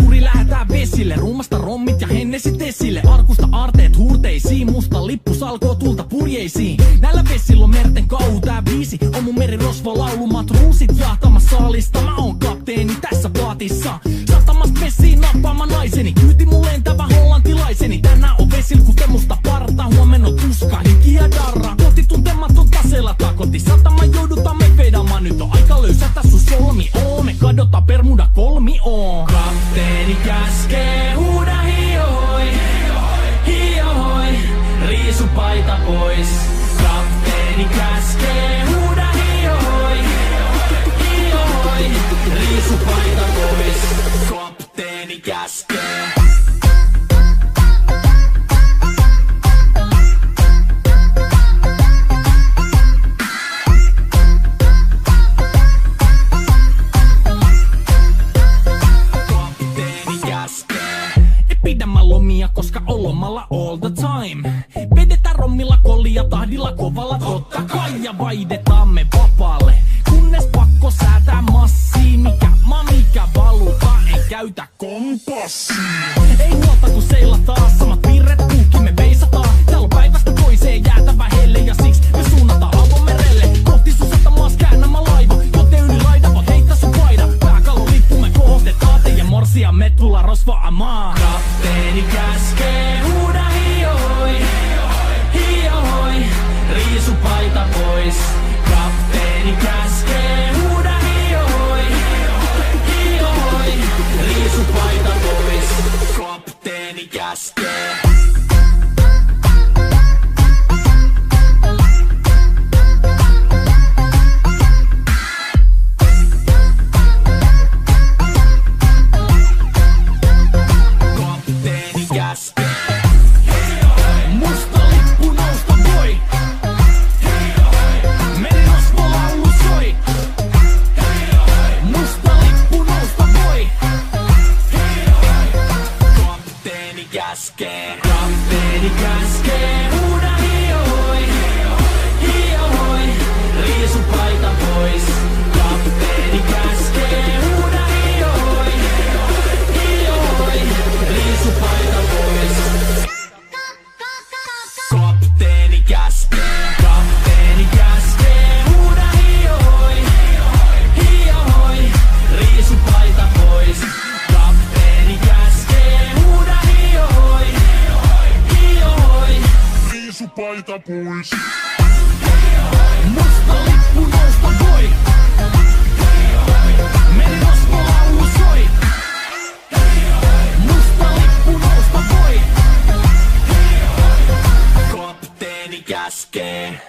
Puri lähetään vesille, ruumasta rommit ja hennesit esille. Arkusta aarteet huurteisiin, musta lippu salkoo tulta purjeisiin. Näillä vesillä on merten kauhu, tää biisi on mun merirosvo laulu. Matruusit jahtamassa saalista, mä oon kapteeni tässä paatissa. Satamasta messiin nappaama naiseni, kyyti mun lentävä hollantilaiseni. Tänään on vesil kuten musta parta, huomenna on tuska, hiki ja darra. Koti tuntematon taseella takoti, satama joudutaan me vedamaan. Nyt on aika löysätä sun solmi, me kadota Bermuda kolmioon. Kapteeni käskee, huuda hiohoi, hiohoi, riisu paita pois. Kapteeni käskee, huuda hiohoi, hiohoi, riisu paita pois. Kapteeni käskee. Pidämä lomia, koska on lomalla all the time. Vedetään rommilla kollia tahdilla kovalla totta kai. Ja vaihdetaan me vapaalle, kunnes pakko säätää massiin. Mikä valuta, ei käytä kompassia. Ei huolta kun seilataan, samat virret puhki me veisataan. Täällä on päivästä toiseen jäätävä helle, ja siksi me suunnataan avomerelle. Kohti sun satamaas käännämä laiva, joten yli laida voit heittää sun paida. Pääkalon lippu me kohotetaan, teidän morsia me tulla rosvaamaan. Kapteeni käskee, huuda hiohoi, hiohoi, riisu paita pois. Kapteeni käskee, huuda hiohoi, hiohoi, riisu paita pois. Kapteeni käskee. Musta lippu nousta voi. Merirosvo laulu soi. Musta lippu nousta voi. Kapteeni käskee. Kapteeni käskee. Huuda hiohoi, hiohoi, riisu paita pois. Kapteeni käskee. Huuda hiohoi, hiohoi, riisu paita pois. Kapteeni käskee. Kapteeni käskee. Huuda hiohoi, hiohoi, riisu paita pois. Kapteeni käskee. Huuda hiohoi, hiohoi, riisu paita pois. Musta lippu nousta voi. Merirosvo laulu soi. Musta lippu nousta voi. Kapteeni käskee.